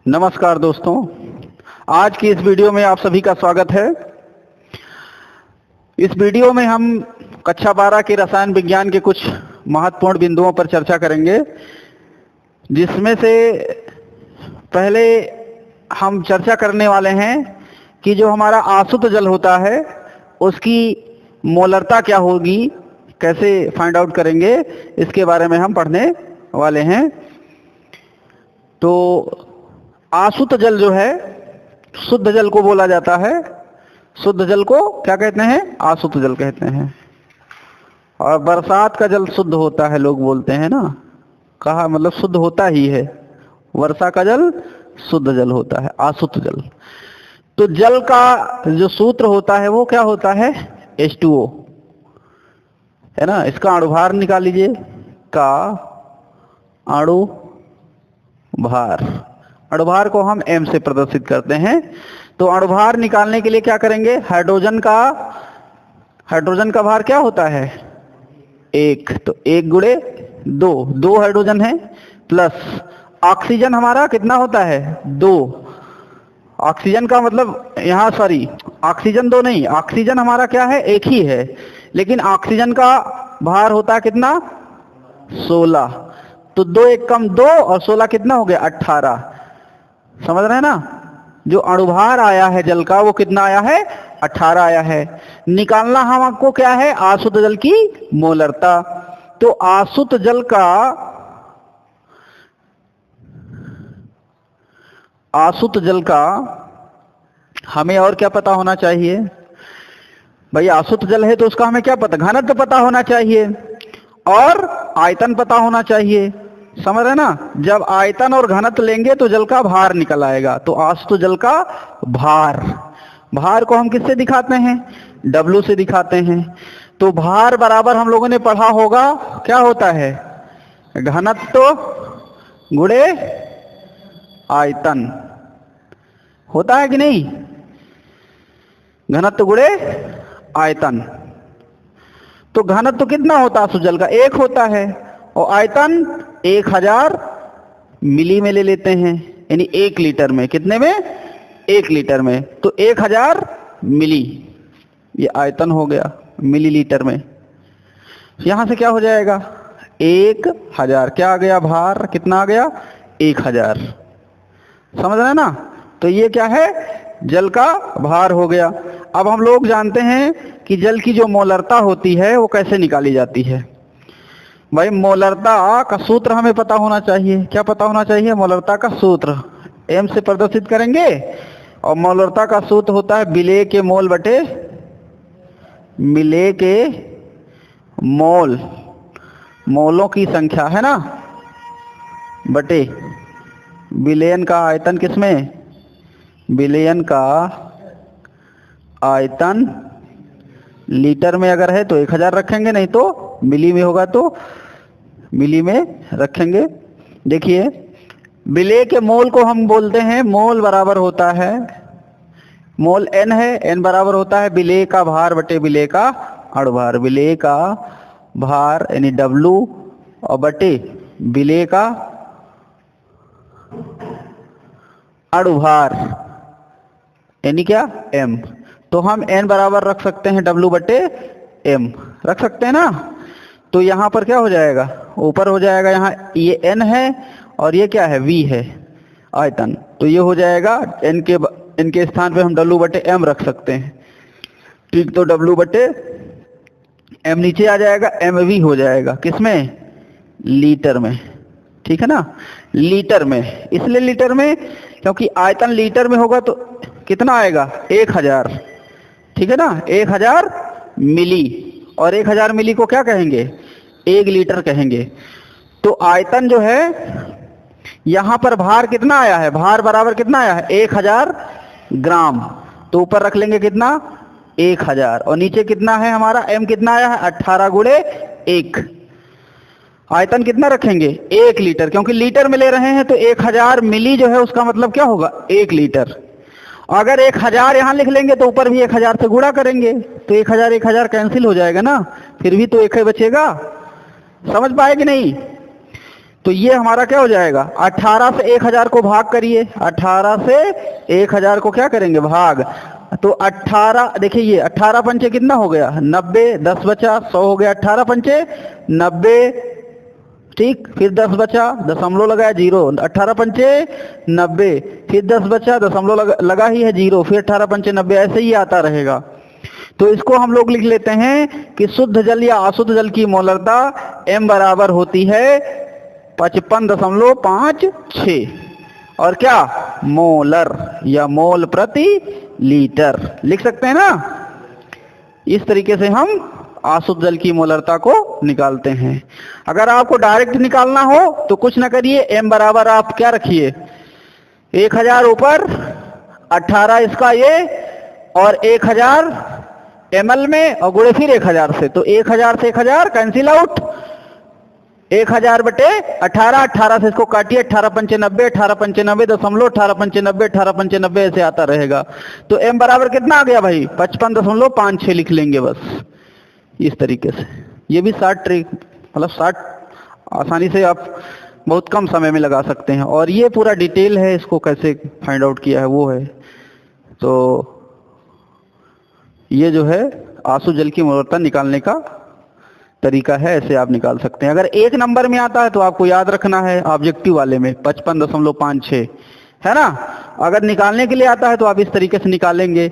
नमस्कार दोस्तों, आज की इस वीडियो में आप सभी का स्वागत है। इस वीडियो में हम कक्षा 12 के रसायन विज्ञान के कुछ महत्वपूर्ण बिंदुओं पर चर्चा करेंगे, जिसमें से पहले हम चर्चा करने वाले हैं कि जो हमारा आसुत जल होता है उसकी मोलरता क्या होगी, कैसे फाइंड आउट करेंगे, इसके बारे में हम पढ़ने वाले हैं। तो आसुत जल जो है शुद्ध जल को बोला जाता है। शुद्ध जल को क्या कहते हैं? आसुत जल कहते हैं। और बरसात का जल शुद्ध होता है लोग बोलते हैं ना, कहा मतलब शुद्ध होता ही है। वर्षा का जल शुद्ध जल होता है, आसुत जल। तो जल का जो सूत्र होता है वो क्या होता है? H2O है ना। इसका अणुभार निकाल लीजिए, का अणुभार। अणुभार को हम m से प्रदर्शित करते हैं। तो अणुभार निकालने के लिए क्या करेंगे? हाइड्रोजन का भार क्या होता है? 1। तो 1 गुणे 2 हाइड्रोजन है, प्लस ऑक्सीजन हमारा कितना होता है? 2। ऑक्सीजन का मतलब यहाँ ऑक्सीजन 2 नहीं, ऑक्सीजन हमारा क्या है? 1 ही है, लेकिन ऑक्सीजन का भार होता है कितना? 16। तो 2 1 कम 2 और 16 कितना हो गया? 18। समझ रहे हैं ना? जो अणुभार आया है जल का वो कितना आया है? 18 आया है। निकालना हम आपको क्या है? आसुत जल की मोलरता। तो आसुत जल का हमें और क्या पता होना चाहिए भाई? आसुत जल है तो उसका हमें क्या पता? घनत्व पता होना चाहिए और आयतन पता होना चाहिए। समझ रहे ना? जब आयतन और घनत्व लेंगे तो जल का भार निकल आएगा। तो आसुत जल का भार को हम किससे दिखाते हैं? W से दिखाते हैं। तो भार बराबर हम लोगों ने पढ़ा होगा क्या होता है? घनत्व गुणे आयतन होता है कि नहीं? घनत्व गुणे आयतन। तो घनत्व कितना होता है आसुत जल का? 1 होता है, और आयतन 1000 मिली में ले लेते हैं, यानी 1 लीटर में। कितने में? 1 लीटर में। तो 1000 मिली ये आयतन हो गया मिलीलीटर में। यहां से क्या हो जाएगा? 1000 क्या आ गया? भार कितना आ गया? 1000। समझ रहे हैं ना? तो ये क्या है? जल का भार हो गया। अब हम लोग जानते हैं कि जल की जो मोलरता होती है वो कैसे निकाली जाती है। भाई मोलरता का सूत्र हमें पता होना चाहिए। क्या पता होना चाहिए? मोलरता का सूत्र m से प्रदर्शित करेंगे, और मोलरता का सूत्र होता है विलेय के मोल बटे मिलेय के मोल, मोलों की संख्या है ना, बटे विलयन का आयतन। किसमें? विलयन का आयतन लीटर में अगर है तो 1000 रखेंगे, नहीं तो मिली में होगा तो मिली में रखेंगे। देखिए विलेय के मोल को हम बोलते हैं, मोल बराबर होता है, मोल n है, n बराबर होता है विलेय का भार बटे विलेय का अणुभार। विलेय का भार यानी W और बटे विलेय का अणुभार यानी क्या? m। तो हम n बराबर रख सकते हैं W बटे m, रख सकते हैं ना। तो यहाँ पर क्या हो जाएगा? ऊपर हो जाएगा, यहाँ ये n है और ये क्या है? v है आयतन। तो ये हो जाएगा n के स्थान पे हम W बटे m रख सकते हैं। ठीक, तो W बटे m नीचे आ जाएगा, mv हो जाएगा। किसमें? लीटर में। ठीक है ना? लीटर में। इसलिए लीटर में क्योंकि आयतन लीटर में होगा तो कितना आएगा? 1000। ठीक है ना? 1000 मिली, और 1000 मिली को क्या कहेंगे? 1 लीटर कहेंगे। तो आयतन जो है यहां पर भार कितना आया है? भार बराबर कितना आया है? 1000 ग्राम। तो ऊपर रख लेंगे कितना? 1000, और नीचे कितना है हमारा? m कितना आया है? 18 गुणे 1। आयतन कितना रखेंगे? 1 लीटर, क्योंकि लीटर में ले रहे हैं तो 1000 मिली जो है उसका मतलब क्या होगा? 1 लीटर। अगर 1000 यहां लिख लेंगे तो ऊपर भी 1000 से गुणा करेंगे तो 1000 कैंसिल हो जाएगा ना, फिर भी तो 1 ही बचेगा। समझ पाए कि नहीं? तो ये हमारा क्या हो जाएगा, 18 से 1000 को भाग करिए, 18 से 1000 को क्या करेंगे, भाग। तो 18, देखिए ये 18 पंचे कितना हो गया, 90, 10 बचा, 100 हो गया, 18 पंचे 90, ठीक, फिर 10 बचा, दशमलव लगाया 0, 18 पंचे 90, फिर 10 बचा, दशमलव लगा ही है 0, फिर 18 पंचे 90, ऐसे ही आता रहेगा। तो इसको हम लोग लिख लेते हैं कि शुद्ध जल या अशुद्ध जल की मोलरता m बराबर होती है 55.56 और क्या, मोलर या मोल प्रति लीटर, लिख सकते हैं ना। इस तरीके से हम अशुद्ध जल की मोलरता को निकालते हैं। अगर आपको डायरेक्ट निकालना हो तो कुछ ना करिए, m बराबर आप क्या रखिए, 1000 ऊपर 18 इसका ये और 1000 ml में और गुणे फिर 1000 से, तो 1000 से 1000 कैंसिल आउट, 1000 बटे 18, 18 से इसको काटिए, 18 पंचे 90, 18 पंचे 90 दशमलव, 18 पंचे 90, 18 पंचे 90 ऐसे आता रहेगा। तो m बराबर कितना आ गया भाई, 55.56 लिख लेंगे बस, इस तरीके से। ये भी 60 ट्रिक, मतलब 60 आसानी से आप बहुत कम समय में लगा सकते हैं। और ये पूरा डिटेल है, इसको कैसे फाइंड आउट किया है वो है। तो ये जो है आंसू जल की मोलरता निकालने का तरीका है, ऐसे आप निकाल सकते हैं। अगर एक नंबर में आता है तो आपको याद रखना है ऑब्जेक्टिव वाले में 55.56 है ना। अगर निकालने के लिए आता है तो आप इस तरीके से निकालेंगे।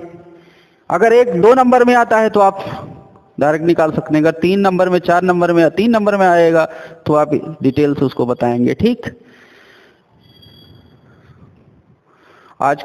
अगर 1-2 नंबर में आता है तो आप डायरेक्ट निकाल सकते हैं। अगर 3 नंबर में, 4 नंबर में, 3 नंबर में आएगा तो आप डिटेल से उसको बताएंगे, ठीक। आज